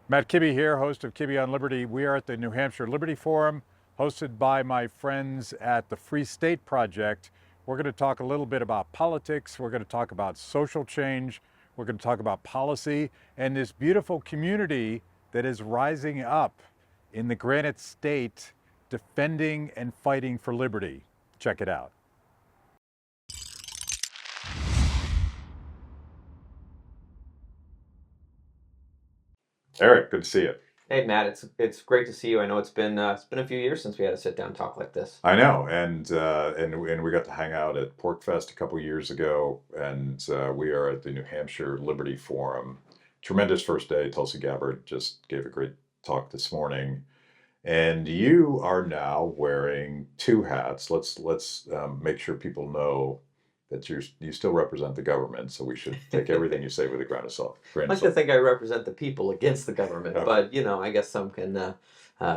Matt Kibbe here, host of Kibbe on Liberty. We are at the New Hampshire Liberty Forum, hosted by my friends at the Free State Project. We're going to talk a little bit about politics. We're going to talk about social change. We're going to talk about policy and this beautiful community that is rising up in the Granite State, defending and fighting for liberty. Check it out. Eric, good to see you. Hey Matt, it's great to see you. I know it's been a few years since we had a sit down talk like this. I know, and we got to hang out at PorcFest a couple years ago, and we are at the New Hampshire Liberty Forum. Tremendous first day. Tulsi Gabbard just gave a great talk this morning, and you are now wearing two hats. Let's make sure people know that you still represent the government, so we should take everything you say with a grain of salt. I like to think I represent the people against the government, Okay. but I guess some can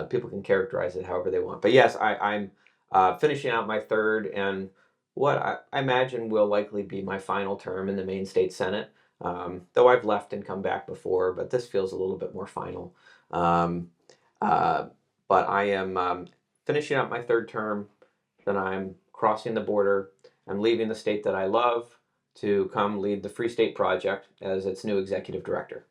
people can characterize it however they want. But yes, I'm finishing out my third and what I imagine will likely be my final term in the Maine State Senate. Though I've left and come back before, but this feels a little bit more final. Um, uh, but I am finishing out my third term. Then I'm crossing the border. I'm leaving the state that I love to come lead the Free State Project as its new executive director.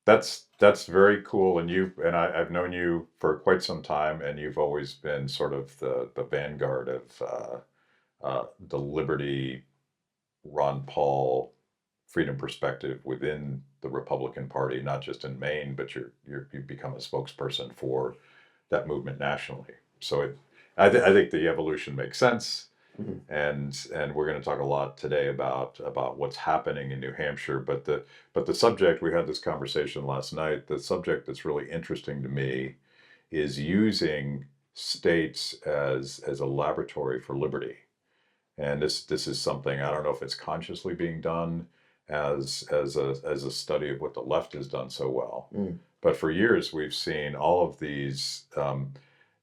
That's very cool, and I've known you for quite some time, and you've always been sort of the vanguard of the liberty, Ron Paul, freedom perspective within the Republican Party, not just in Maine, but you've become a spokesperson for that movement nationally. So I think the evolution makes sense. Mhm. And we're going to talk a lot today about what's happening in New Hampshire. But the subject, we had this conversation last night. The subject that's really interesting to me is using states as a laboratory for liberty. And this is something, I don't know if it's consciously being done as a study of what the left has done so well. Mm. But for years we've seen all of these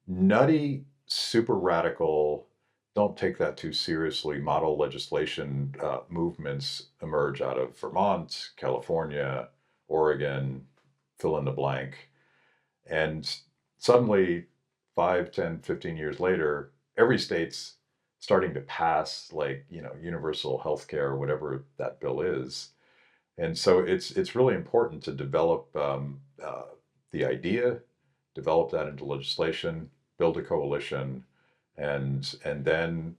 nutty, super radical, don't take that too seriously model legislation movements emerge out of Vermont, California, Oregon, fill in the blank. And suddenly, 5, 10, 15 years later, every state's starting to pass, like, universal health care or whatever that bill is. And so it's really important to develop the idea, develop that into legislation, build a coalition, and then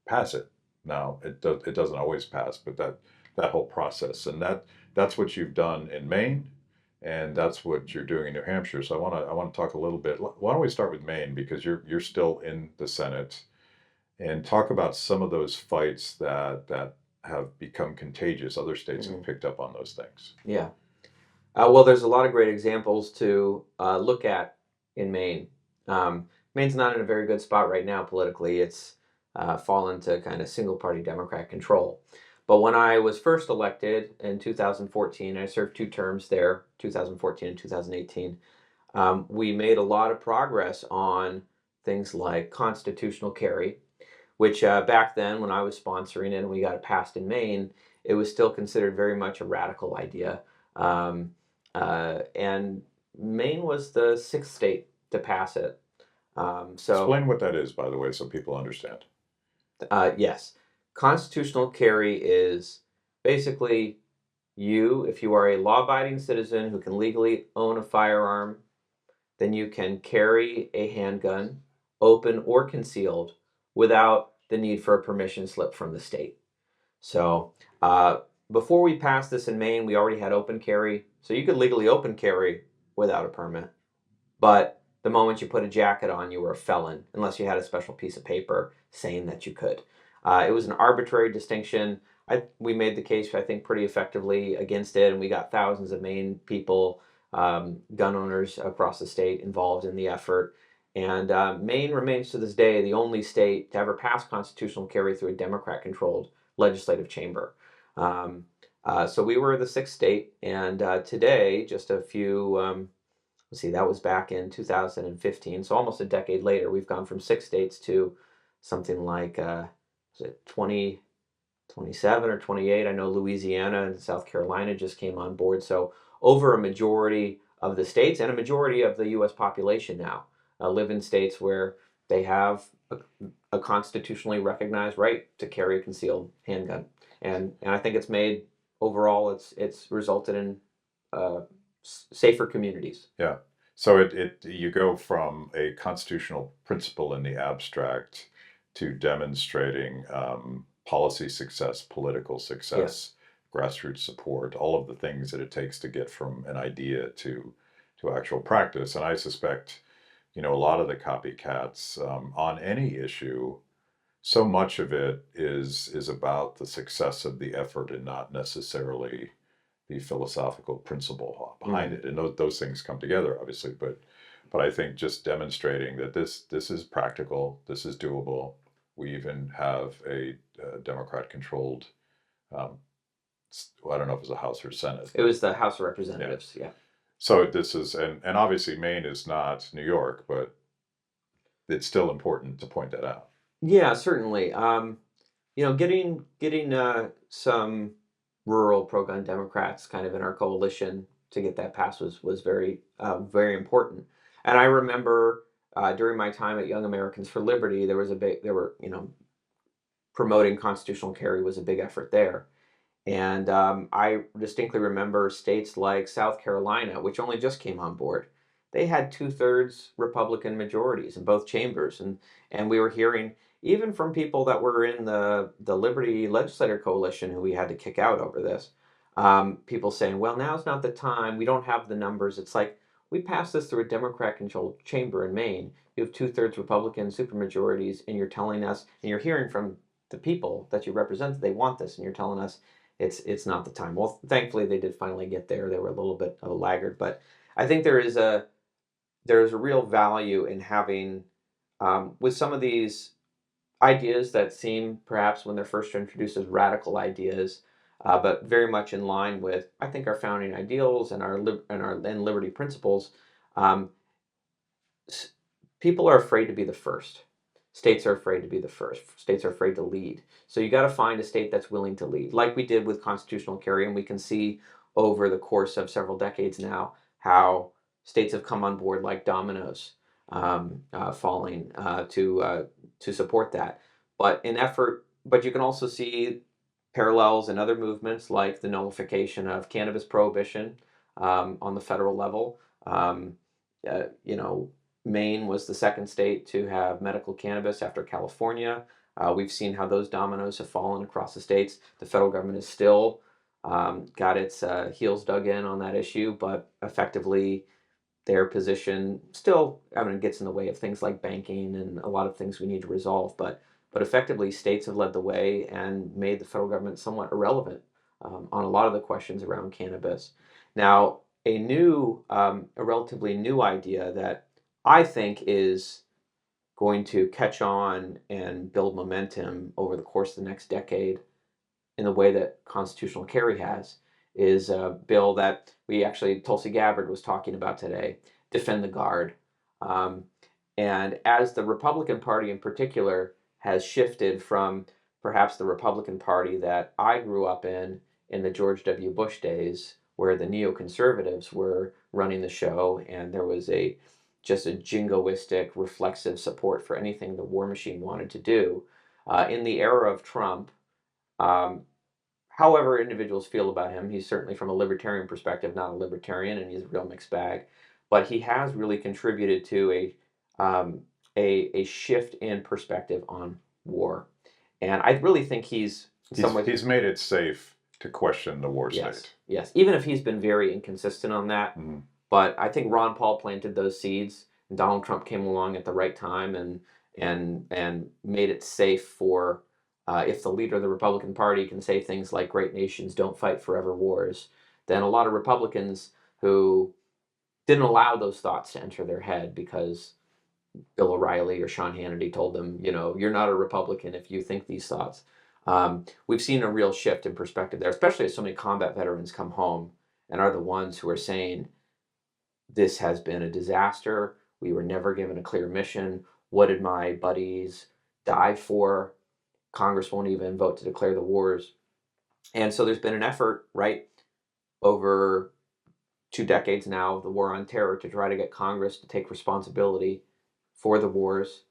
pass it. Now it doesn't always pass, but that whole process, and that's what you've done in Maine, and that's what you're doing in New Hampshire. So I want to talk a little bit. Why don't we start with Maine, because you're still in the Senate, and talk about some of those fights that have become contagious. Other states have Mhm. picked up on those things. Yeah. Well, there's a lot of great examples to look at in Maine. Maine's not in a very good spot right now politically. It's fallen to kind of single party Democrat control. But when I was first elected in 2014, I served two terms there, 2014 and 2018. We made a lot of progress on things like constitutional carry, which back then, when I was sponsoring it and we got it passed in Maine, it was still considered very much a radical idea. And Maine was the sixth state to pass it. So, Explain what that is, by the way, so people understand. yes, constitutional carry is basically you, if you are a law abiding citizen who can legally own a firearm, then you can carry a handgun, open or concealed, without the need for a permission slip from the state. So, before we passed this in Maine, we already had open carry. So you could legally open carry without a permit. But the moment you put a jacket on, you were a felon, unless you had a special piece of paper saying that you could. It was an arbitrary distinction. We made the case, I think, pretty effectively against it, and we got thousands of Maine people, gun owners across the state, involved in the effort. And Maine remains to this day the only state to ever pass constitutional carry through a Democrat-controlled legislative chamber. So we were the sixth state, and today, just a few, let's see, that was back in 2015, so almost a decade later, we've gone from six states to something like, was it 27 or 28? I know Louisiana and South Carolina just came on board, so over a majority of the states, and a majority of the U.S. population now live in states where they have a constitutionally recognized right to carry a concealed handgun, and I think it's made overall it's resulted in safer communities. Yeah. So you go from a constitutional principle in the abstract to demonstrating policy success, political success, grassroots support, all of the things that it takes to get from an idea to actual practice. And I suspect, a lot of the copycats on any issue, so much of it is about the success of the effort and not necessarily the philosophical principle behind it. And those things come together, obviously. But I think just demonstrating that this is practical, this is doable. We even have a Democrat-controlled. I don't know if it was a House or Senate. It was the House of Representatives. Yeah. So this is, and obviously Maine is not New York, but it's still important to point that out. Yeah, certainly. Getting some rural pro-gun Democrats kind of in our coalition to get that passed was very very important. And I remember during my time at Young Americans for Liberty, promoting constitutional carry was a big effort there. And I distinctly remember states like South Carolina, which only just came on board. They had 2/3 Republican majorities in both chambers, and we were hearing even from people that were in the Liberty Legislator Coalition who we had to kick out over this. People saying, "Well, now's not the time. We don't have the numbers." It's like we passed this through a Democrat-controlled chamber in Maine. You have 2/3 Republican supermajorities, and you're telling us, and you're hearing from the people that you represent that they want this, and you're telling us it's not the time. Well, thankfully they did finally get there. They were a little bit of a laggard, but I think there is a real value in having with some of these ideas that seem perhaps when they're first introduced as radical ideas, but very much in line with I think our founding ideals and our liberty principles. Um, People are afraid to be the first. States are afraid to be the first. States are afraid to lead. So you got to find a state that's willing to lead, like we did with constitutional carry, and we can see over the course of several decades now how states have come on board like dominoes, falling to support that. But you can also see parallels in other movements like the nullification of cannabis prohibition on the federal level. Um, uh, you know, Maine was the second state to have medical cannabis after California. We've seen how those dominoes have fallen across the states. The federal government is still got its heels dug in on that issue, but effectively their position still, gets in the way of things like banking and a lot of things we need to resolve. But effectively, states have led the way and made the federal government somewhat irrelevant on a lot of the questions around cannabis. Now, a relatively new idea that I think is going to catch on and build momentum over the course of the next decade in the way that constitutional carry has is a bill that Tulsi Gabbard was talking about today, Defend the Guard. Um, and as the Republican Party in particular has shifted from perhaps the Republican Party that I grew up in the George W. Bush days, where the neoconservatives were running the show and there was just a jingoistic, reflexive support for anything the war machine wanted to do. In the era of Trump, um, however individuals feel about him, he's certainly from a libertarian perspective, not a libertarian, and he's a real mixed bag. But he has really contributed to a shift in perspective on war, and I really think he's made it safe to question the war state. Yes, even if he's been very inconsistent on that. Mm-hmm. But I think Ron Paul planted those seeds, and Donald Trump came along at the right time and made it safe for if the leader of the Republican Party can say things like "great nations don't fight forever wars," then a lot of Republicans who didn't allow those thoughts to enter their head because Bill O'Reilly or Sean Hannity told them, you're not a Republican if you think these thoughts. We've seen a real shift in perspective there, especially as so many combat veterans come home and are the ones who are saying, this has been a disaster. We were never given a clear mission. What did my buddies die for? Congress won't even vote to declare the wars. And so there's been an effort, right, over 2 decades now of the war on terror to try to get Congress to take responsibility for the wars,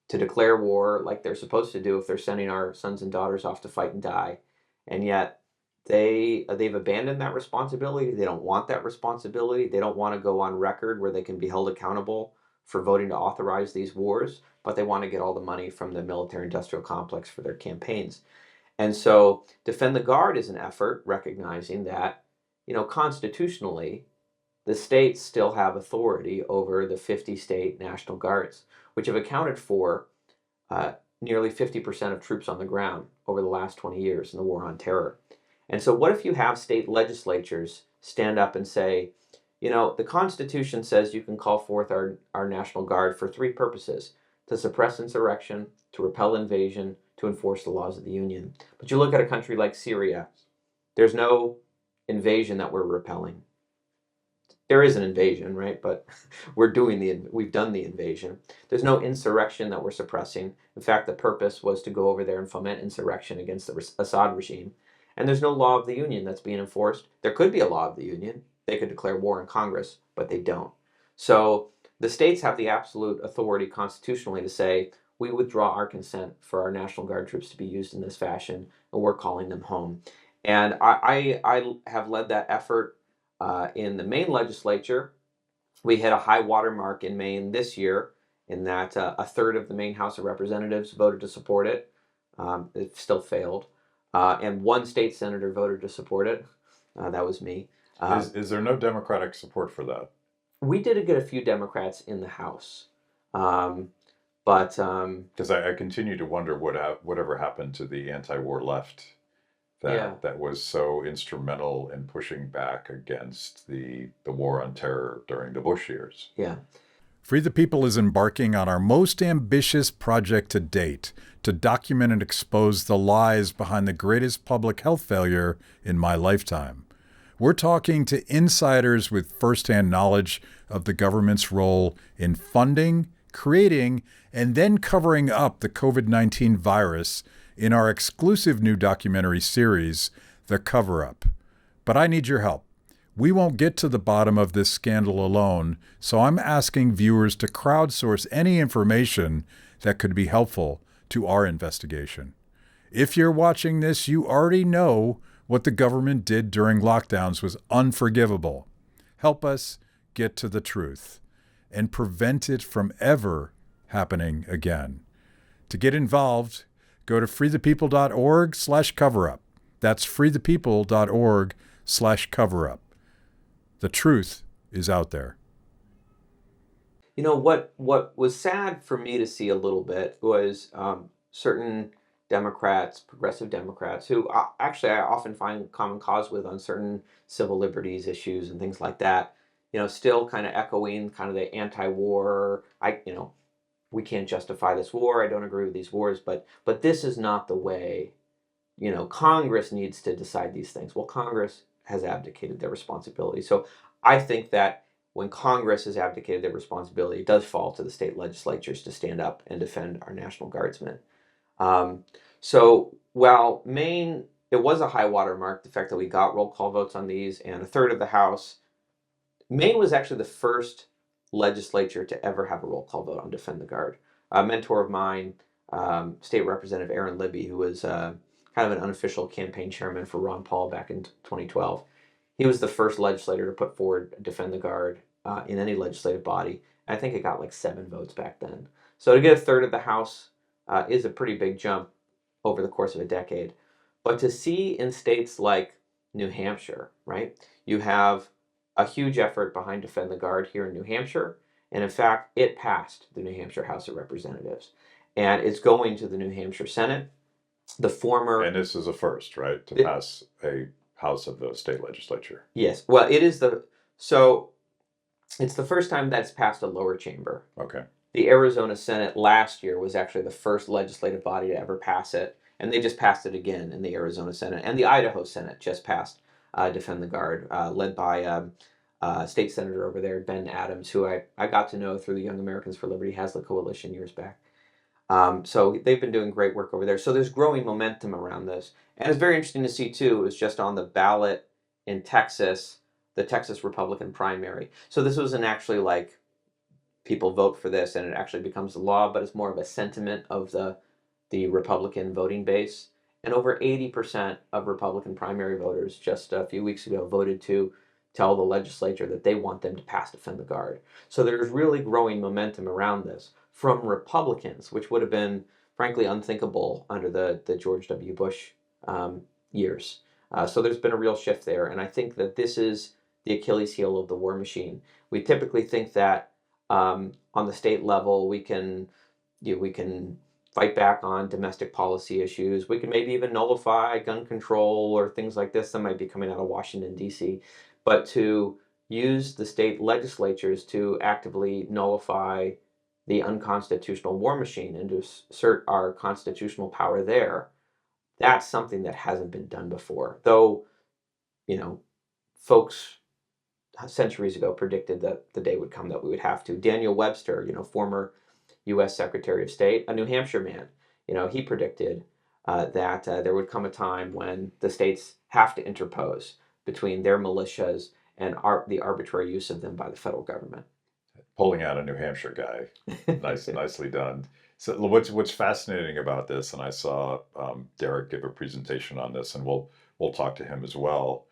to declare war like they're supposed to do if they're sending our sons and daughters off to fight and die. And yet they've abandoned that responsibility. They don't want that responsibility. They don't want to go on record where they can be held accountable for voting to authorize these wars, but they want to get all the money from the military industrial complex for their campaigns. And so Defend the Guard is an effort recognizing that, constitutionally, the states still have authority over the 50 state National Guards, which have accounted for nearly 50% of troops on the ground over the last 20 years in the war on terror. And so, what if you have state legislatures stand up and say, the Constitution says you can call forth our National Guard for 3 purposes: to suppress insurrection, to repel invasion, to enforce the laws of the Union. But you look at a country like Syria, there's no invasion that we're repelling. There is an invasion, right? But we've done the invasion. There's no insurrection that we're suppressing. In fact, the purpose was to go over there and foment insurrection against the Assad regime. And there's no law of the Union that's being enforced. There could be a law of the Union. They could declare war in Congress, but they don't. So the states have the absolute authority constitutionally to say, we withdraw our consent for our National Guard troops to be used in this fashion, and we're calling them home. And I have led that effort in the Maine legislature. We hit a high water mark in Maine this year in that a third of the Maine House of Representatives voted to support it. It still failed. And 1 state senator voted to support it. That was me. Is there no Democratic support for that? We did get a few Democrats in the House. But because I continue to wonder whatever happened to the anti-war left that was so instrumental in pushing back against the war on terror during the Bush years. Yeah. Free the People is embarking on our most ambitious project to date to document and expose the lies behind the greatest public health failure in my lifetime. We're talking to insiders with firsthand knowledge of the government's role in funding, creating, and then covering up the COVID-19 virus in our exclusive new documentary series, The Cover-Up. But I need your help. We won't get to the bottom of this scandal alone, so I'm asking viewers to crowdsource any information that could be helpful to our investigation. If you're watching this, you already know what the government did during lockdowns was unforgivable. Help us get to the truth and prevent it from ever happening again. To get involved, go to freethepeople.org/coverup. That's freethepeople.org/coverup. The truth is out there. What was sad for me to see a little bit was certain Democrats, progressive Democrats, who actually I often find common cause with on certain civil liberties issues and things like that, still kind of echoing kind of the anti-war, we can't justify this war, I don't agree with these wars, but this is not the way, Congress needs to decide these things. Well, Congress has abdicated their responsibility. So I think that when Congress has abdicated their responsibility, it does fall to the state legislatures to stand up and defend our National Guardsmen. So while Maine, it was a high water mark, the fact that we got roll call votes on these and a third of the House, Maine was actually the first legislature to ever have a roll call vote on Defend the Guard. A mentor of mine, State Representative Aaron Libby, who was kind of an unofficial campaign chairman for Ron Paul back in 2012, he was the first legislator to put forward Defend the Guard in any legislative body. I think it got like 7 votes back then. So to get a third of the House is a pretty big jump over the course of a decade. But to see in states like New Hampshire, right, you have a huge effort behind Defend the Guard here in New Hampshire. And in fact, it passed the New Hampshire House of Representatives. And it's going to the New Hampshire Senate. And this is a first, right, to pass a House of the state legislature. Yes. Well, it's the first time that's passed a lower chamber. Okay. The Arizona Senate last year was actually the first legislative body to ever pass it, and they just passed it again in the Arizona Senate. And the Idaho Senate just passed Defend the Guard, led by state senator over there, Ben Adams, who I got to know through the Young Americans for Liberty Hazlitt Coalition years back. So they've been doing great work over there. So there's growing momentum around this. And it's very interesting to see, too, it was just on the ballot in Texas the Texas Republican primary. So this wasn't actually like people vote for this and it actually becomes the law, but it's more of a sentiment of the Republican voting base. And over 80% of Republican primary voters just a few weeks ago voted to tell the legislature that they want them to pass Defend the Guard. So there's really growing momentum around this from Republicans, which would have been, frankly, unthinkable under the George W. Bush years. So there's been a real shift there. And I think that this is the Achilles heel of the war machine. We typically think that on the state level, we can fight back on domestic policy issues. We can maybe even nullify gun control or things like this that might be coming out of Washington, D.C. But to use the state legislatures to actively nullify the unconstitutional war machine and to assert our constitutional power there, that's something that hasn't been done before. Though, folks centuries ago predicted that the day would come that we would have to. Daniel Webster, former U.S. Secretary of State, a New Hampshire man, he predicted that there would come a time when the states have to interpose between their militias and the arbitrary use of them by the federal government. Pulling out a New Hampshire guy, nicely done. So what's fascinating about this, and I saw Derek give a presentation on this, and we'll talk to him as well.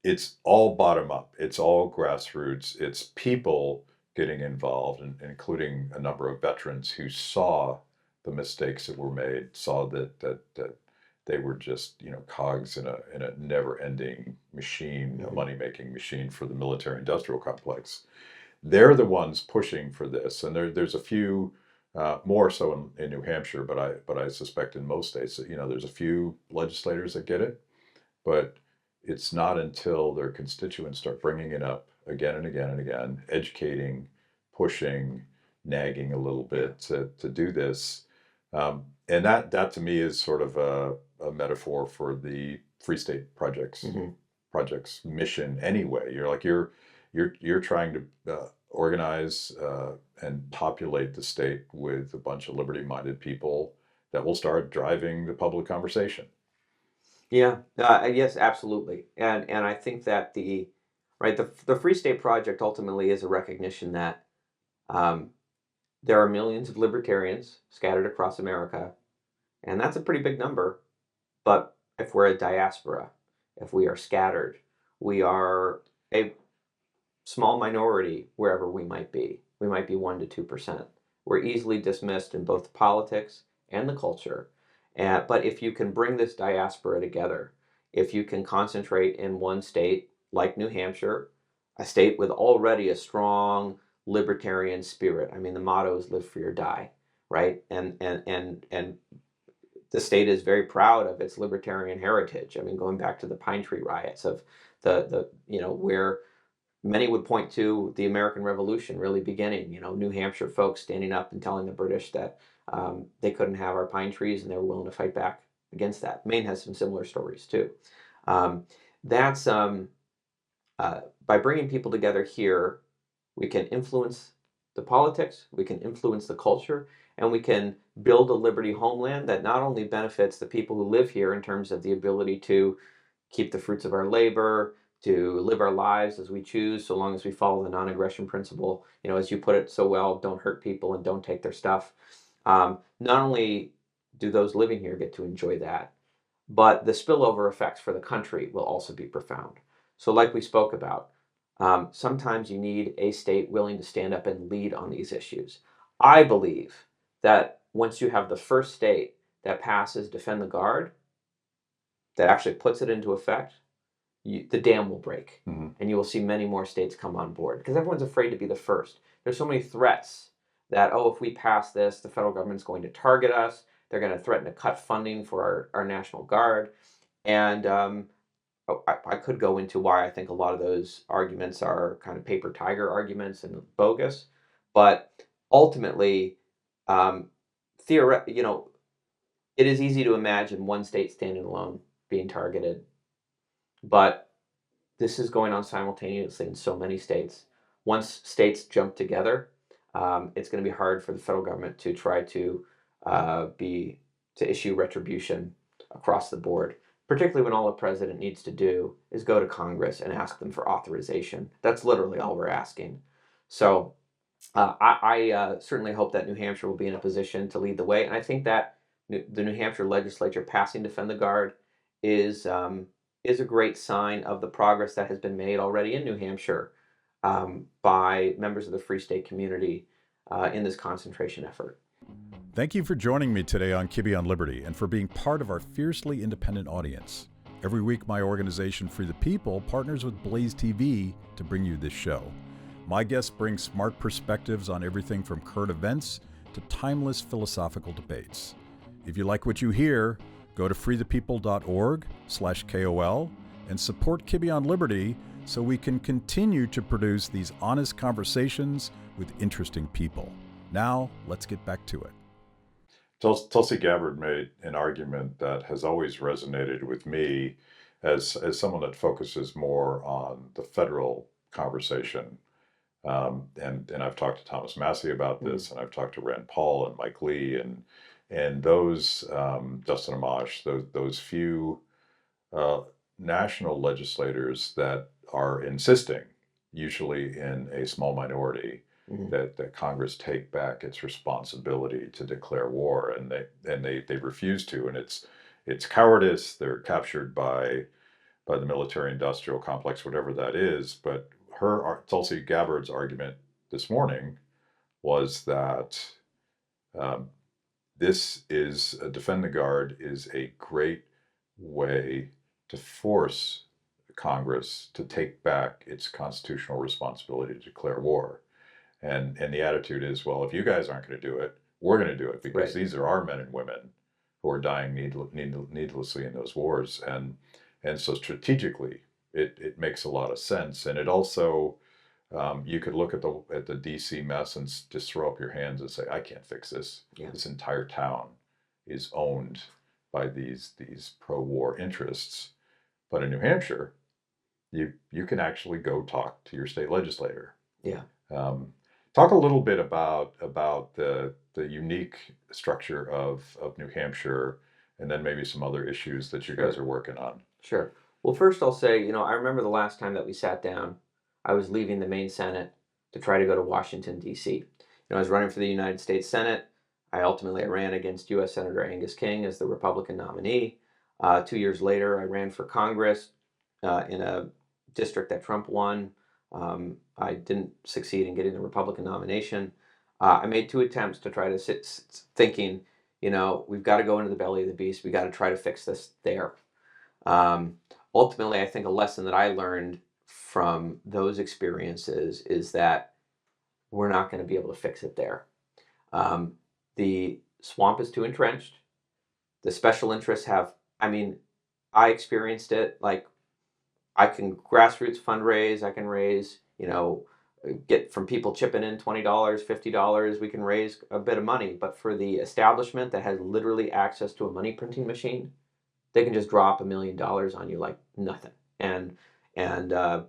It's all bottom up. It's all grassroots. It's people getting involved, including a number of veterans who saw the mistakes that were made, saw that they were just cogs in a never-ending machine, a money-making machine for the military-industrial complex. They're the ones pushing for this, and there's a few more so in New Hampshire, but I suspect in most states that there's a few legislators that get it, but it's not until their constituents start bringing it up again and again and again, educating, pushing, nagging a little bit to do this. And that to me is sort of a metaphor for the Free State Project's mission anyway. You're trying to organize and populate the state with a bunch of liberty-minded people that will start driving the public conversation. Yeah, yes, absolutely, and I think that the Free State Project ultimately is a recognition that there are millions of libertarians scattered across America, and that's a pretty big number. But if we're a diaspora, if we are scattered, we are a small minority wherever we might be. We might be 1% to 2%. We're easily dismissed in both politics and the culture. But if you can bring this diaspora together, if you can concentrate in one state like New Hampshire, a state with already a strong libertarian spirit. I mean, the motto is "Live Free or Die," right? And the state is very proud of its libertarian heritage. I mean, going back to the Pine Tree riots of the where many would point to the American Revolution really beginning. New Hampshire folks standing up and telling the British that they couldn't have our pine trees, and they were willing to fight back against that. Maine has some similar stories too. That's by bringing people together here, we can influence the politics, we can influence the culture, and we can build a liberty homeland that not only benefits the people who live here in terms of the ability to keep the fruits of our labor, to live our lives as we choose, so long as we follow the non-aggression principle. As you put it so well, don't hurt people and don't take their stuff. Not only do those living here get to enjoy that, but the spillover effects for the country will also be profound. So like we spoke about, sometimes you need a state willing to stand up and lead on these issues. I believe that once you have the first state that passes Defend the Guard, that actually puts it into effect, the dam will break, and you will see many more states come on board because everyone's afraid to be the first. There's so many threats that, if we pass this, the federal government's going to target us. They're going to threaten to cut funding for our National Guard. And I could go into why I think a lot of those arguments are kind of paper tiger arguments and bogus. But ultimately, it is easy to imagine one state standing alone being targeted. But this is going on simultaneously in so many states. Once states jump together, it's going to be hard for the federal government to try to issue retribution across the board, particularly when all a president needs to do is go to Congress and ask them for authorization. That's literally all we're asking. So I certainly hope that New Hampshire will be in a position to lead the way, and I think that the New Hampshire legislature passing Defend the Guard is is a great sign of the progress that has been made already in New Hampshire by members of the Free State community in this concentration effort. Thank you for joining me today on Kibbe on Liberty and for being part of our fiercely independent audience. Every week, my organization, Free the People, partners with Blaze TV to bring you this show. My guests bring smart perspectives on everything from current events to timeless philosophical debates. If you like what you hear, go to freethepeople.org/KOL and support Kibbe on Liberty so we can continue to produce these honest conversations with interesting people. Now, let's get back to it. Tulsi Gabbard made an argument that has always resonated with me as someone that focuses more on the federal conversation. And I've talked to Thomas Massey about this, and I've talked to Rand Paul and Mike Lee and those Justin Amash, those few national legislators that are insisting, usually in a small minority, that Congress take back its responsibility to declare war, and they refuse to, and it's cowardice. They're captured by the military-industrial complex, whatever that is. But Tulsi Gabbard's argument this morning was that Defend the Guard is a great way to force Congress to take back its constitutional responsibility to declare war. And the attitude is, well, if you guys aren't going to do it, we're going to do it, because these are our men and women who are dying needlessly in those wars. And so strategically, it makes a lot of sense. And it also, you could look at the DC mess and just throw up your hands and say, I can't fix this. Yeah. This entire town is owned by these pro-war interests. But in New Hampshire, you can actually go talk to your state legislator. Yeah. Talk a little bit about the unique structure of New Hampshire, and then maybe some other issues that you guys are working on. Sure. Well, first I'll say, I remember the last time that we sat down, I was leaving the Maine Senate to try to go to Washington, D.C. I was running for the United States Senate. I ran against U.S. Senator Angus King as the Republican nominee. 2 years later, I ran for Congress in a district that Trump won. I didn't succeed in getting the Republican nomination. I made 2 attempts to try to thinking, we've got to go into the belly of the beast. We got to try to fix this there. Ultimately, I think a lesson that I learned from those experiences is that we're not going to be able to fix it there. The swamp is too entrenched. The special interests I experienced it. Like, I can grassroots fundraise. I can raise, get from people chipping in $20, $50. We can raise a bit of money. But for the establishment that has literally access to a money printing machine, they can just drop $1 million on you like nothing. And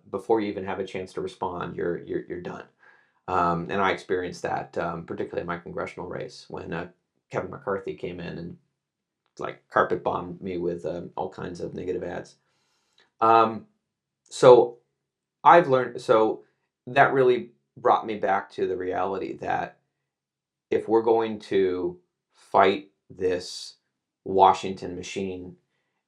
before you even have a chance to respond, you're done. And I experienced that, particularly in my congressional race, when Kevin McCarthy came in and carpet bombed me with all kinds of negative ads. So I've learned, that really brought me back to the reality that if we're going to fight this Washington machine,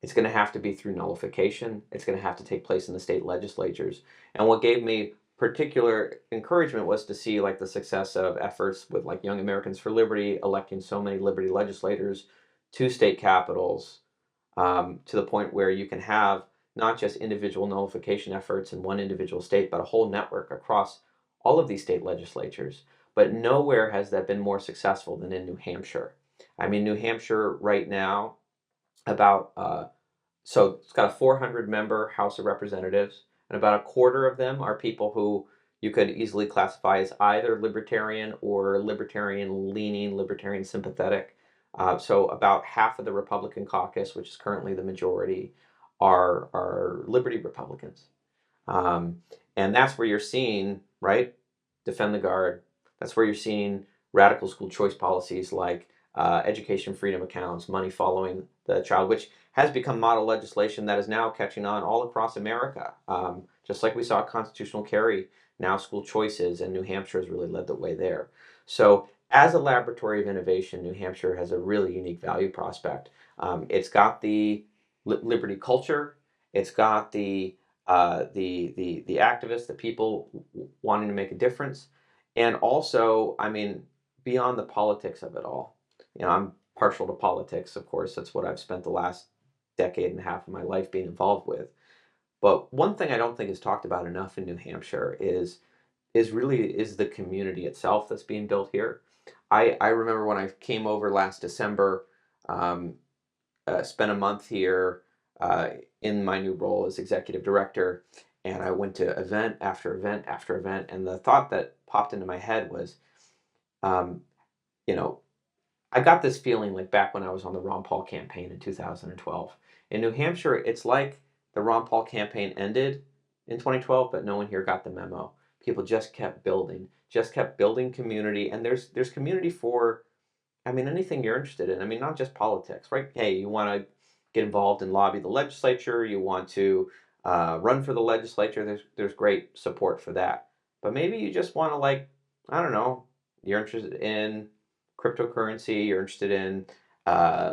it's going to have to be through nullification. It's going to have to take place in the state legislatures. And what gave me particular encouragement was to see the success of efforts with Young Americans for Liberty electing so many Liberty legislators to state capitals, to the point where you can have not just individual nullification efforts in one individual state, but a whole network across all of these state legislatures. But nowhere has that been more successful than in New Hampshire. New Hampshire right now, so it's got a 400-member House of Representatives, and about a quarter of them are people who you could easily classify as either libertarian or libertarian-leaning, libertarian-sympathetic. So about half of the Republican caucus, which is currently the majority, are Liberty Republicans. And that's where you're seeing, Defend the Guard. That's where you're seeing radical school choice policies like education freedom accounts, money following the child, which has become model legislation that is now catching on all across America. Just like we saw constitutional carry, now school choices, and New Hampshire has really led the way there. So, as a laboratory of innovation, New Hampshire has a really unique value prospect. It's got the liberty culture. It's got the activists, the people wanting to make a difference, and also, I mean, beyond the politics of it all. I'm partial to politics, of course. That's what I've spent the last decade and a half of my life being involved with. But one thing I don't think is talked about enough in New Hampshire is the community itself that's being built here. I remember when I came over last December, um, spent a month here in my new role as executive director, and I went to event after event after event, and the thought that popped into my head was, um, you know, I got this feeling like back when I was on the Ron Paul campaign in 2012. In New Hampshire, it's like the Ron Paul campaign ended in 2012, but no one here got the memo. People just kept building community, and there's community for, I mean, anything you're interested in. I mean, not just politics, right? Hey, you want to get involved and lobby the legislature, you want to run for the legislature, there's great support for that. But maybe you just want to, like, I don't know, you're interested in cryptocurrency, you're interested in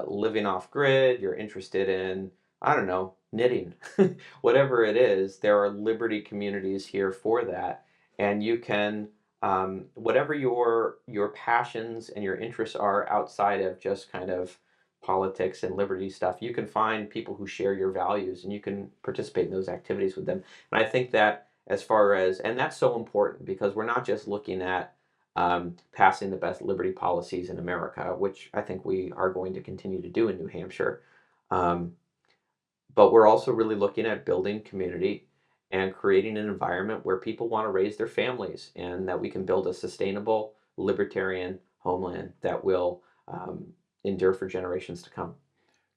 living off grid, you're interested in, I don't know, knitting. Whatever it is, there are liberty communities here for that. And you can, whatever your passions and your interests are outside of just kind of politics and liberty stuff, you can find people who share your values and you can participate in those activities with them. And I think that as far as, and that's so important because we're not just looking at passing the best liberty policies in America, which I think we are going to continue to do in New Hampshire. Um, but we're also really looking at building community and creating an environment where people want to raise their families and that we can build a sustainable libertarian homeland that will endure for generations to come.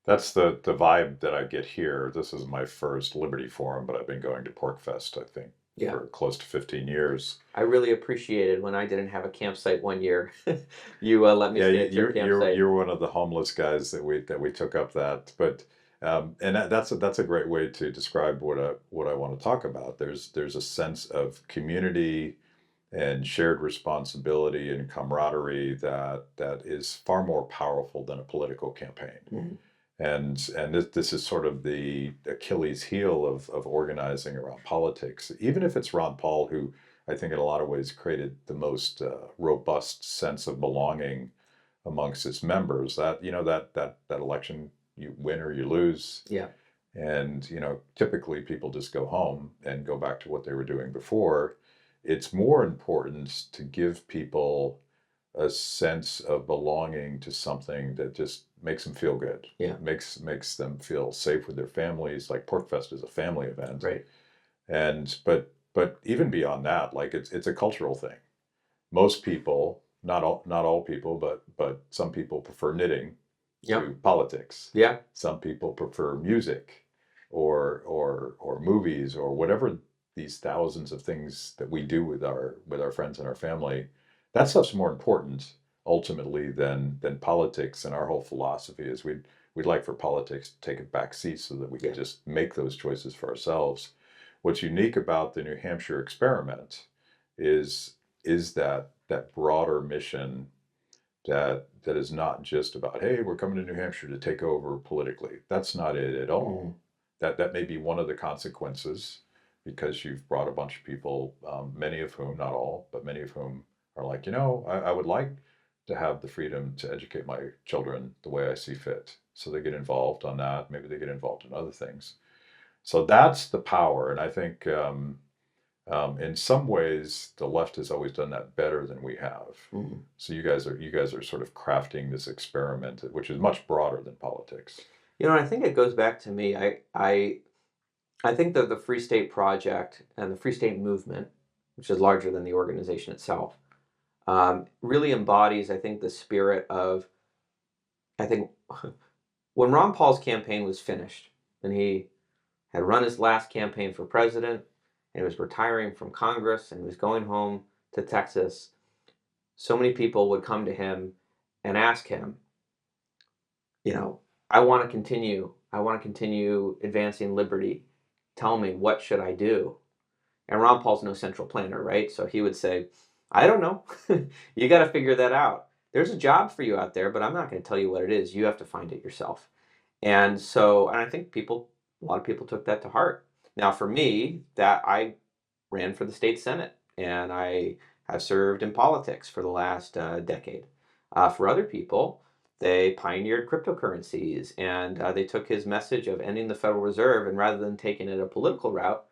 That's the vibe that I get here. This is my first Liberty Forum, but I've been going to PorcFest, I think, Yeah. for close to 15 years. I really appreciated when I didn't have a campsite one year. You let me stay at your campsite. You're one of the homeless guys that we took up that. But and that's a great way to describe what I want to talk about. There's a sense of community and shared responsibility and camaraderie that is far more powerful than a political campaign. Mm-hmm. And this is sort of the Achilles heel of organizing around politics, even if it's Ron Paul, who I think in a lot of ways created the most robust sense of belonging amongst his members. That that election, you win or you lose. Yeah. And typically people just go home and go back to what they were doing before. It's more important to give people a sense of belonging to something that just makes them feel good. Yeah. Makes them feel safe with their families. Like PorcFest is a family event. Right. And but even beyond that, like it's a cultural thing. Most people, not all people, but some people prefer knitting to politics. Yeah. Some people prefer music or movies or whatever these thousands of things that we do with our friends and our family. That stuff's more important ultimately than politics. And our whole philosophy is we'd like for politics to take a back seat so that we can just make those choices for ourselves. What's unique about the New Hampshire experiment is that broader mission that is not just about, hey, we're coming to New Hampshire to take over politically. That's not it at all. Mm-hmm. That may be one of the consequences because you've brought a bunch of people, many of whom, not all, but many of whom are like, I would like to have the freedom to educate my children the way I see fit. So they get involved on that. Maybe they get involved in other things. So that's the power. And I think in some ways, the left has always done that better than we have. Mm-hmm. So you guys are sort of crafting this experiment, which is much broader than politics. I think it goes back to me. I think that the Free State Project and the Free State Movement, which is larger than the organization itself, really embodies, I think, the spirit of, I think, when Ron Paul's campaign was finished and he had run his last campaign for president and he was retiring from Congress and he was going home to Texas, so many people would come to him and ask him, I want to continue. I want to continue advancing liberty. Tell me, what should I do? And Ron Paul's no central planner, right? So he would say, I don't know. You got to figure that out. There's a job for you out there, but I'm not going to tell you what it is. You have to find it yourself. And so, and I think a lot of people took that to heart. Now, for me, that I ran for the state senate, and I have served in politics for the last decade. For other people, they pioneered cryptocurrencies, and they took his message of ending the Federal Reserve, and rather than taking it a political route,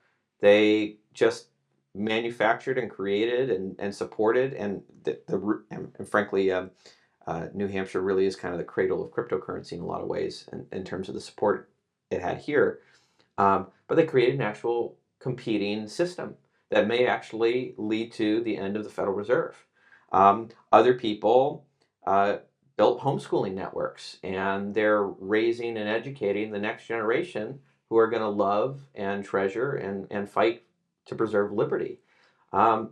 they just manufactured and created and supported, and and frankly, New Hampshire really is kind of the cradle of cryptocurrency in a lot of ways, in terms of the support it had here. But they created an actual competing system that may actually lead to the end of the Federal Reserve. Other people built homeschooling networks, and they're raising and educating the next generation who are going to love and treasure and fight to preserve liberty. Um,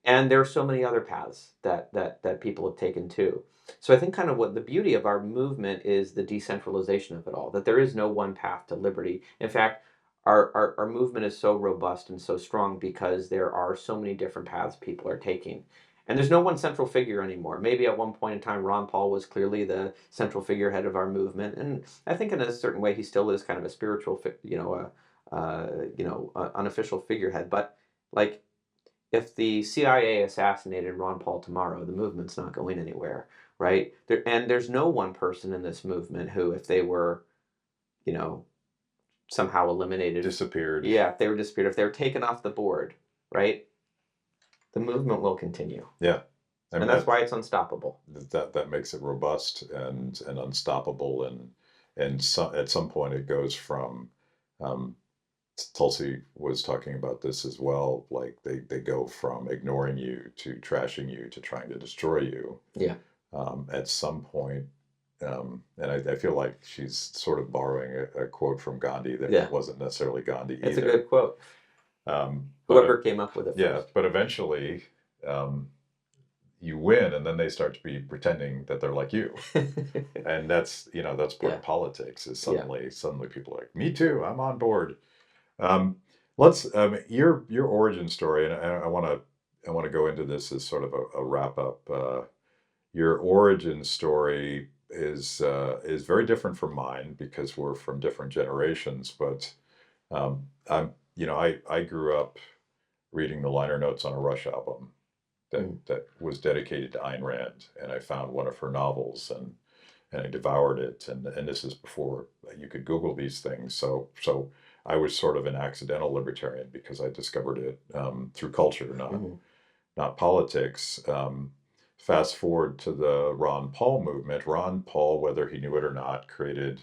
and there are so many other paths that people have taken too. So I think kind of what the beauty of our movement is the decentralization of it all, that there is no one path to liberty. In fact, our movement is so robust and so strong because there are so many different paths people are taking. And there's no one central figure anymore. Maybe at one point in time, Ron Paul was clearly the central figurehead of our movement, and I think in a certain way he still is kind of a spiritual, unofficial figurehead. But like, if the CIA assassinated Ron Paul tomorrow, the movement's not going anywhere, right? And there's no one person in this movement who, if they were, you know, somehow eliminated, Disappeared. yeah, if they were disappeared, if they were taken off the board, right? The movement will continue. Yeah. I mean, and that's why it's unstoppable. That makes it robust and unstoppable, and at some point it goes from Tulsi was talking about this as well, like they go from ignoring you to trashing you to trying to destroy you. Yeah. At some point, and I feel like she's sort of borrowing a quote from Gandhi that wasn't necessarily Gandhi either. It's a good quote. But Whoever came up with it. Yeah, but eventually you win, and then they start to be pretending that they're like you, and that's part of politics. Is suddenly people are like, me too, I'm on board. Let's your origin story, and I want to go into this as sort of a wrap up. Your origin story is very different from mine because we're from different generations. But I grew up reading the liner notes on a Rush album that was dedicated to Ayn Rand, and I found one of her novels and I devoured it. And this is before you could Google these things, so I was sort of an accidental libertarian because I discovered it through culture, not politics. Fast forward to the Ron Paul movement. Ron Paul, whether he knew it or not, created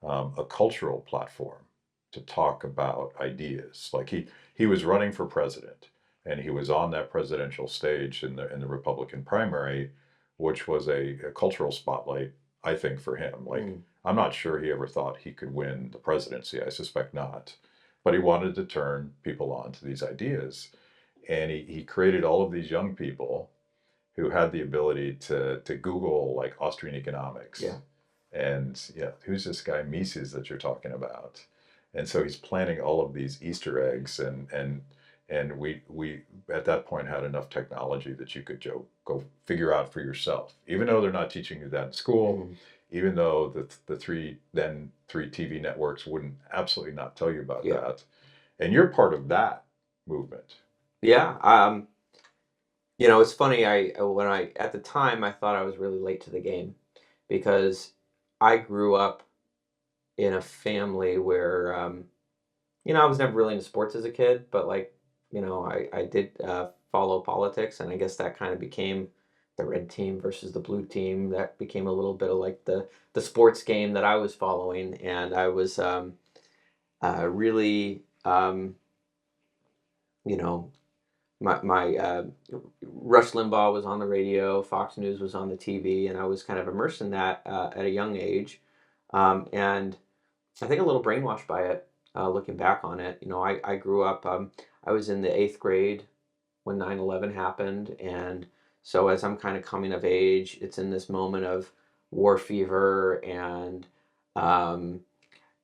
a cultural platform to talk about ideas. Like he was running for president, and he was on that presidential stage in the Republican primary, which was a cultural spotlight, I think, for him. Like, I'm not sure he ever thought he could win the presidency. I suspect not. But he wanted to turn people on to these ideas. And he created all of these young people who had the ability to Google, like, Austrian economics. Yeah. And who's this guy Mises that you're talking about? And so he's planting all of these Easter eggs, and we at that point had enough technology that you could go figure out for yourself, even though they're not teaching you that in school, even though the three TV networks wouldn't absolutely not tell you about that. And you're part of that movement. Yeah. It's funny. At the time, I thought I was really late to the game because I grew up in a family where, I was never really into sports as a kid, but I did follow politics, and I guess that kind of became the red team versus the blue team. That became a little bit of like the sports game that I was following, and I was really, my Rush Limbaugh was on the radio, Fox News was on the TV, and I was kind of immersed in that at a young age, and I think a little brainwashed by it. Looking back on it, I grew up. I was in the 8th grade when 9/11 happened, and so as I'm kind of coming of age, it's in this moment of war fever, and Um,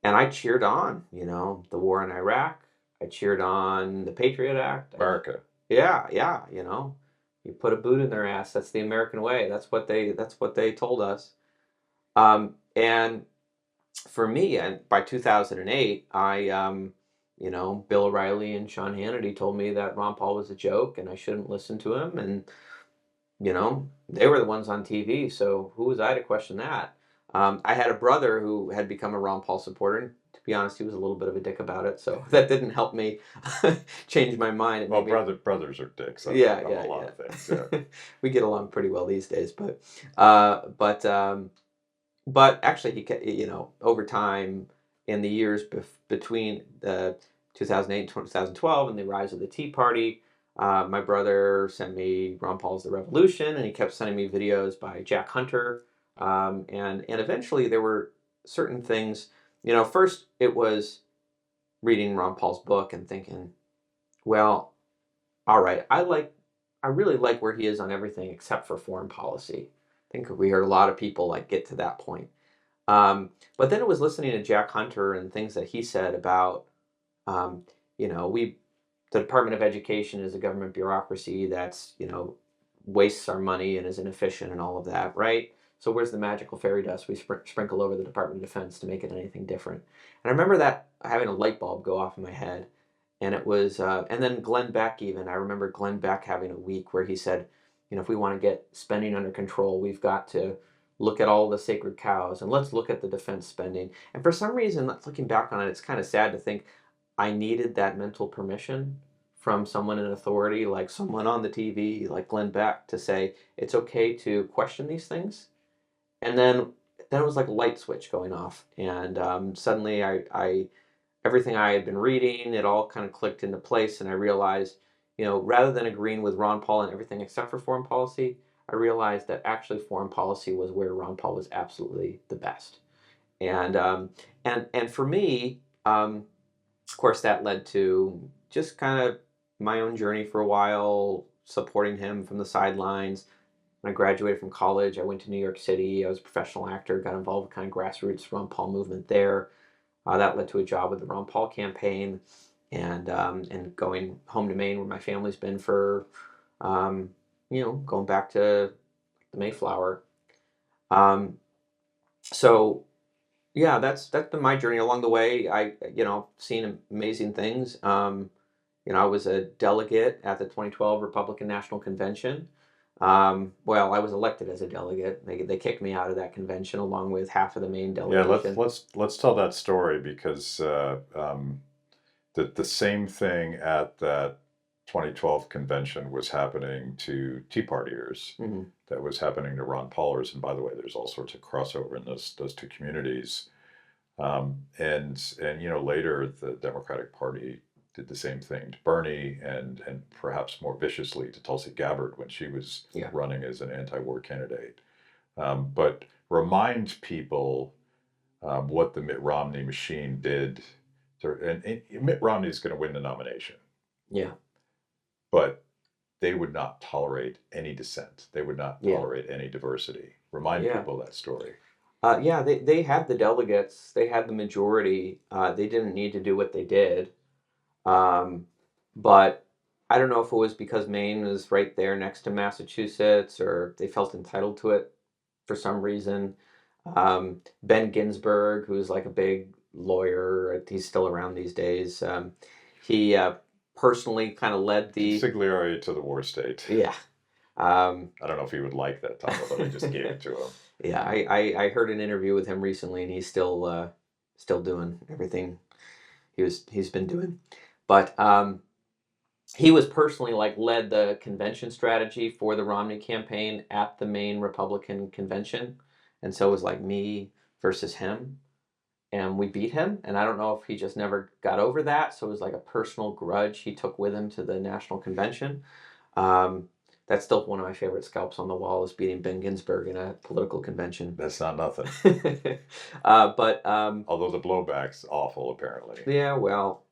and I cheered on, the war in Iraq. I cheered on the Patriot Act. America. Yeah, you put a boot in their ass. That's the American way. That's what they told us. And for me, and by 2008, Bill O'Reilly and Sean Hannity told me that Ron Paul was a joke and I shouldn't listen to him. And, they were the ones on TV. So who was I to question that? I had a brother who had become a Ron Paul supporter. And to be honest, he was a little bit of a dick about it. So that didn't help me change my mind. Well, brothers are dicks on Yeah, a lot of things. Yeah. We get along pretty well these days. But actually, over time, in the years between 2008 and 2012 and the rise of the Tea Party, my brother sent me Ron Paul's The Revolution, and he kept sending me videos by Jack Hunter. And eventually there were certain things, first it was reading Ron Paul's book and thinking, well, all right, I really like where he is on everything except for foreign policy. I think we heard a lot of people get to that point. But then it was listening to Jack Hunter and things that he said about, the Department of Education is a government bureaucracy that's, wastes our money and is inefficient and all of that, right? So where's the magical fairy dust we sprinkle over the Department of Defense to make it anything different? And I remember that having a light bulb go off in my head. And it was, and then Glenn Beck even, I remember Glenn Beck having a week where he said, if we want to get spending under control, we've got to look at all the sacred cows and let's look at the defense spending. And for some reason, looking back on it, it's kind of sad to think I needed that mental permission from someone in authority, like someone on the TV, like Glenn Beck, to say it's okay to question these things. And then it was like a light switch going off. And suddenly I everything I had been reading, it all kind of clicked into place. And I realized, rather than agreeing with Ron Paul and everything except for foreign policy, I realized that actually foreign policy was where Ron Paul was absolutely the best. And for me, of course, that led to just kind of my own journey for a while, supporting him from the sidelines. When I graduated from college, I went to New York City. I was a professional actor, got involved with kind of grassroots Ron Paul movement there. That led to a job with the Ron Paul campaign, and going home to Maine, where my family's been for, going back to the Mayflower. So yeah, that's been my journey along the way. I seen amazing things. I was a delegate at the 2012 Republican National Convention. Well, I was elected as a delegate. They kicked me out of that convention along with half of the Maine delegation. Yeah, let's tell that story because the same thing at that 2012 convention was happening to Tea Partiers. Mm-hmm. That was happening to Ron Paulers. And by the way, there's all sorts of crossover in those two communities. And later the Democratic Party did the same thing to Bernie and perhaps more viciously to Tulsi Gabbard when she was running as an anti-war candidate. But remind people what the Mitt Romney machine did. And Mitt Romney is going to win the nomination. Yeah. But they would not tolerate any dissent. They would not tolerate any diversity. Remind people that story. They had the delegates. They had the majority. They didn't need to do what they did. But I don't know if it was because Maine was right there next to Massachusetts or they felt entitled to it for some reason. Ben Ginsberg, who's like a big lawyer, he's still around these days. He personally kind of led the consigliere to the war state. Yeah. I don't know if he would like that title, but I just gave it to him. Yeah, I heard an interview with him recently, and he's still doing everything he's been doing. But he was personally led the convention strategy for the Romney campaign at the Maine Republican convention, and so it was like me versus him, and we beat him. And I don't know if he just never got over that, so it was like a personal grudge he took with him to the national convention. That's still one of my favorite scalps on the wall is beating Ben Ginsberg in a political convention. That's not nothing. But although the blowback's awful, apparently. Yeah, well,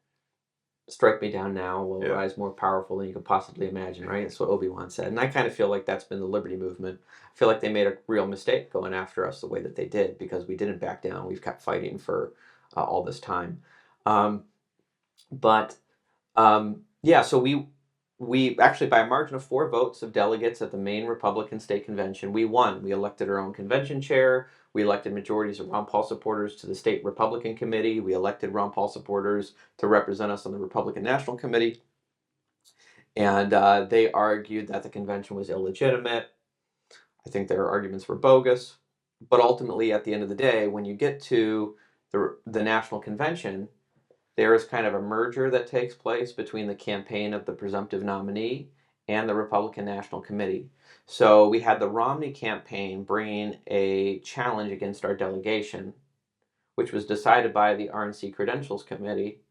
strike me down now, will Yeah. rise more powerful than you could possibly imagine, right? That's what Obi-Wan said. And I kind of feel like that's been the liberty movement. I feel like they made a real mistake going after us the way that they did, because we didn't back down. We've kept fighting for all this time. Um, but yeah, so we actually, by a margin of 4 votes of delegates at the Maine Republican State Convention, we won. We elected our own convention chair. We elected majorities of Ron Paul supporters to the state Republican committee. We elected Ron Paul supporters to represent us on the Republican National Committee. And they argued that the convention was illegitimate. I think their arguments were bogus. But ultimately, at the end of the day, when you get to the national convention, there is kind of a merger that takes place between the campaign of the presumptive nominee and the Republican National Committee. So we had the Romney campaign bringing a challenge against our delegation, which was decided by the RNC Credentials Committee,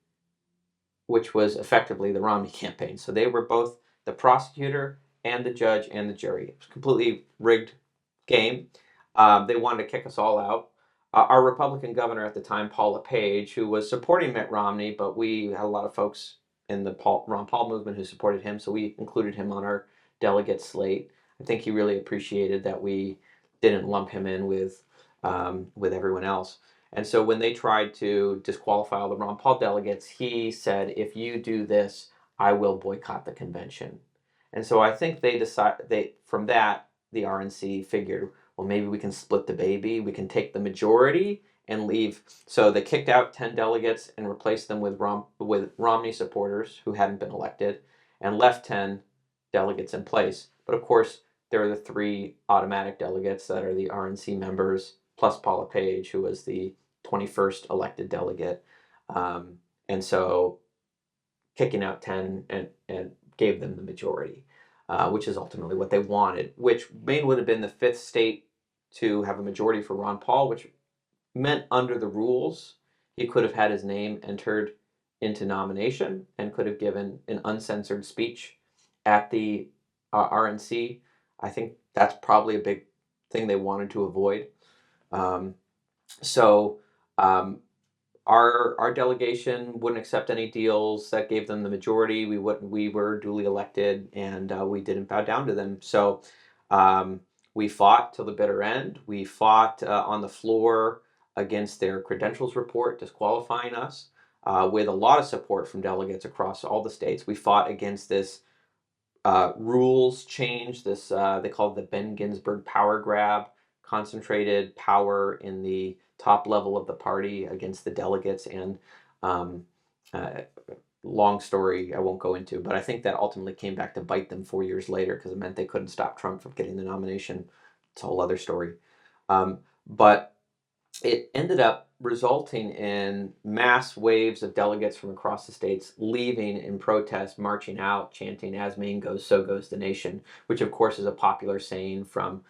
which was effectively the Romney campaign. So they were both the prosecutor and the judge and the jury. It was a completely rigged game. They wanted to kick us all out. Our Republican governor at the time, Paul LePage, who was supporting Mitt Romney, but we had a lot of folks in the Ron Paul movement who supported him, so we included him on our delegate slate. I think he really appreciated that we didn't lump him in with everyone else. And so when they tried to disqualify all the Ron Paul delegates, he said, "If you do this, I will boycott the convention." And so I think from that, the RNC figured, well, maybe we can split the baby. We can take the majority and leave. So they kicked out 10 delegates and replaced them with Romney supporters who hadn't been elected, and left 10 delegates in place. But of course, there are the 3 automatic delegates that are the RNC members, plus Paul LePage, who was the 21st elected delegate. And so kicking out 10 and gave them the majority, which is ultimately what they wanted, which Maine would have been the 5th state to have a majority for Ron Paul, which meant under the rules, he could have had his name entered into nomination and could have given an uncensored speech at the RNC. I think that's probably a big thing they wanted to avoid. So our delegation wouldn't accept any deals that gave them the majority. We were duly elected, and we didn't bow down to them. So we fought till the bitter end. We fought on the floor against their credentials report disqualifying us, with a lot of support from delegates across all the states. We fought against this rules change. This they called the Ben Ginsberg power grab, concentrated power in the top level of the party against the delegates. And long story I won't go into, but I think that ultimately came back to bite them 4 years later, because it meant they couldn't stop Trump from getting the nomination. It's a whole other story. But it ended up resulting in mass waves of delegates from across the states leaving in protest, marching out, chanting, "As Maine goes, so goes the nation," which of course is a popular saying from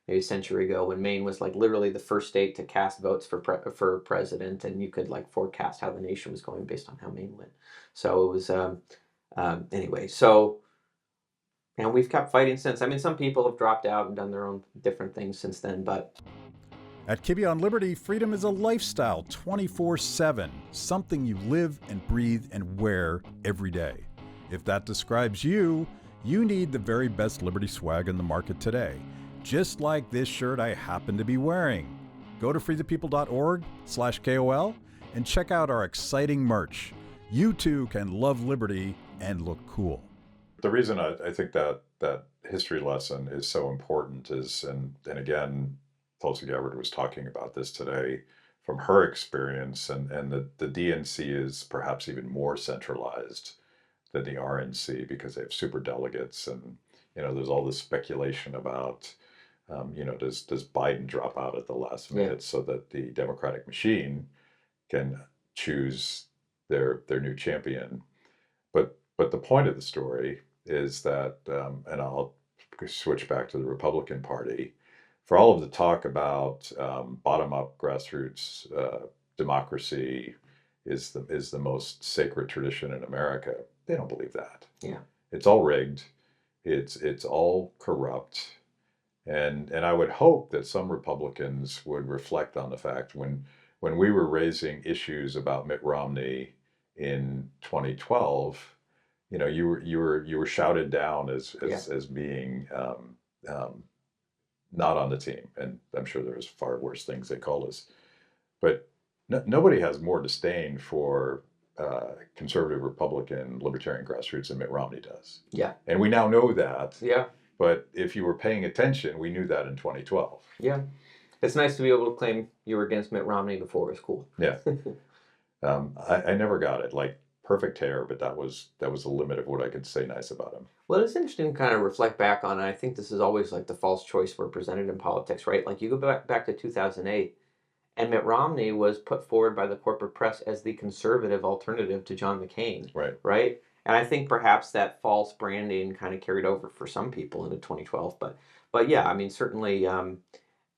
maybe a century ago, when Maine was like literally the first state to cast votes for president, and you could like forecast how the nation was going based on how Maine went. So it was anyway. So, and we've kept fighting since. I mean, some people have dropped out and done their own different things since then, but At Kibbe on Liberty, freedom is a lifestyle 24/7, something you live and breathe and wear every day. If that describes you, you need the very best Liberty swag in the market today, just like this shirt I happen to be wearing. Go to freethepeople.org/KOL and check out our exciting merch. You too can love Liberty and look cool. The reason I think that history lesson is so important is, and again, Tulsi Gabbard was talking about this today from her experience, and the DNC is perhaps even more centralized than the RNC because they have super delegates, and there's all this speculation about does Biden drop out at the last minute so that the Democratic machine can choose their new champion. But the point of the story is that, and I'll switch back to the Republican Party, for all of the talk about bottom-up grassroots democracy is the most sacred tradition in America, they don't believe that. Yeah, it's all rigged, it's all corrupt, and I would hope that some Republicans would reflect on the fact when we were raising issues about Mitt Romney in 2012, you were shouted down as being not on the team, and I'm sure there was far worse things they called us. But nobody has more disdain for conservative, Republican, libertarian grassroots than Mitt Romney does. Yeah. And we now know that. Yeah. But if you were paying attention, we knew that in 2012. Yeah. It's nice to be able to claim you were against Mitt Romney before it was cool. Yeah. I never got it. Like, perfect hair, but that was the limit of what I could say nice about him. Well, it's interesting to kind of reflect back on it. I think this is always like the false choice we're presented in politics, right? Like you go back to 2008, and Mitt Romney was put forward by the corporate press as the conservative alternative to John McCain. Right. Right? And I think perhaps that false branding kind of carried over for some people into 2012. But yeah, I mean, certainly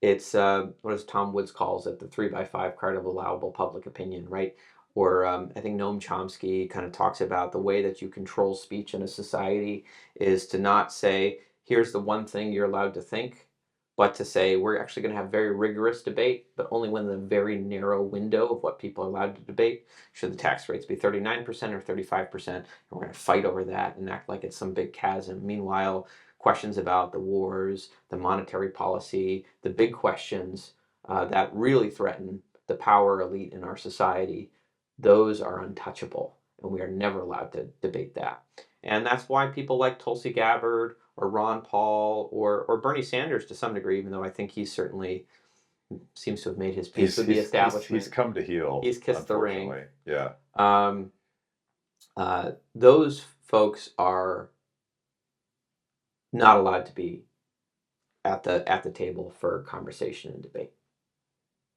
it's, what does Tom Woods calls it, the 3x5 card of allowable public opinion, right? Or I think Noam Chomsky kind of talks about the way that you control speech in a society is to not say, here's the one thing you're allowed to think, but to say we're actually going to have very rigorous debate, but only within the very narrow window of what people are allowed to debate. Should the tax rates be 39% or 35%? And we're going to fight over that and act like it's some big chasm. Meanwhile, questions about the wars, the monetary policy, the big questions that really threaten the power elite in our society, those are untouchable, and we are never allowed to debate that. And that's why people like Tulsi Gabbard or Ron Paul or Bernie Sanders to some degree, even though I think he certainly seems to have made his peace with the establishment. He's come to heel. He's kissed the ring. Yeah. Those folks are not allowed to be at the table for conversation and debate.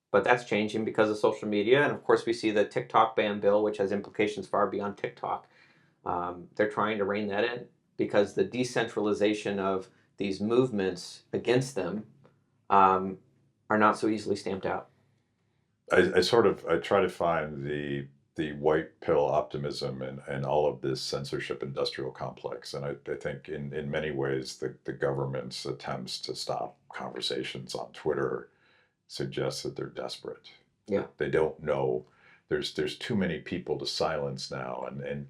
But that's changing because of social media. And of course, we see the TikTok ban bill, which has implications far beyond TikTok. They're trying to rein that in because the decentralization of these movements against them are not so easily stamped out. I try to find the white pill optimism and all of this censorship industrial complex. And I think in many ways, the government's attempts to stop conversations on Twitter suggests that they're desperate. Yeah. They don't know. There's too many people to silence now. And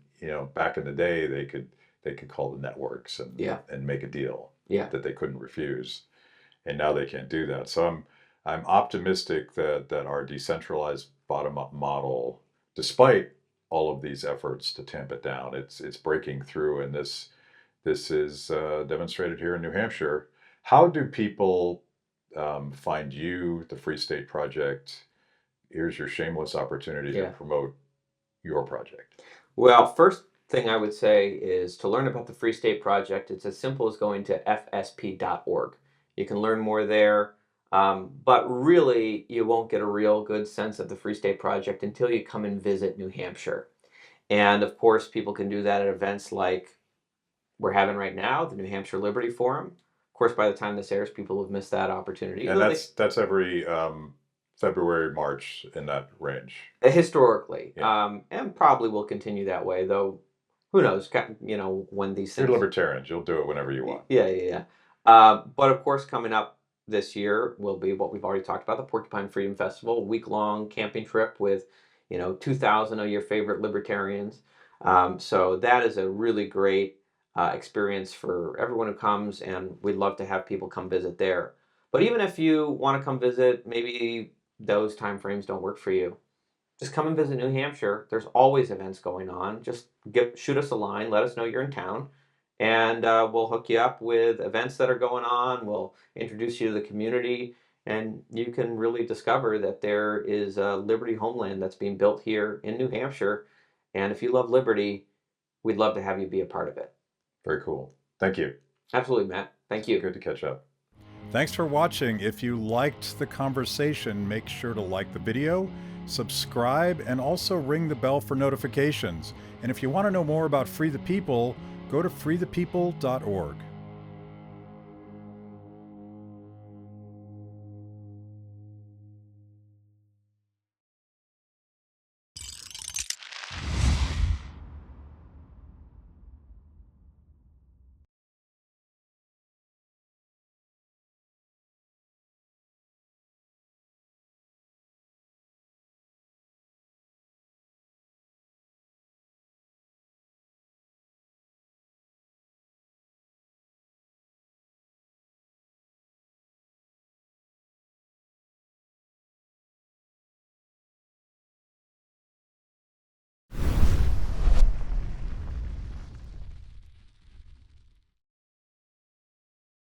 back in the day, they could call the networks and make a deal that they couldn't refuse. And now they can't do that. So I'm optimistic that our decentralized bottom-up model, despite all of these efforts to tamp it down, it's breaking through. And this is demonstrated here in New Hampshire. How do people find you, the Free State Project? Here's your shameless opportunity to promote your project. Well, first thing I would say is to learn about the Free State Project. It's as simple as going to fsp.org. You can learn more there, but really you won't get a real good sense of the Free State Project until you come and visit New Hampshire. And of course, people can do that at events like we're having right now, the New Hampshire Liberty Forum. Of course, by the time this airs, people have missed that opportunity. And that's every February, March, in that range. Historically, and probably will continue that way, though who knows, when these things... You're libertarians. You'll do it whenever you want. Yeah. But of course, coming up this year will be what we've already talked about, the Porcupine Freedom Festival, a week-long camping trip with, 2,000 of your favorite libertarians. So that is a really great experience for everyone who comes, and we'd love to have people come visit there. But even if you want to come visit, maybe those time frames don't work for you, just come and visit New Hampshire. There's always events going on. Just shoot us a line, let us know you're in town, and we'll hook you up with events that are going on. We'll introduce you to the community, and you can really discover that there is a liberty homeland that's being built here in New Hampshire. And if you love liberty, we'd love to have you be a part of it. Very cool. Thank you. Absolutely, Matt. Thank you. Good to catch up. Thanks for watching. If you liked the conversation, make sure to like the video, subscribe, and also ring the bell for notifications. And if you want to know more about Free the People, go to freethepeople.org.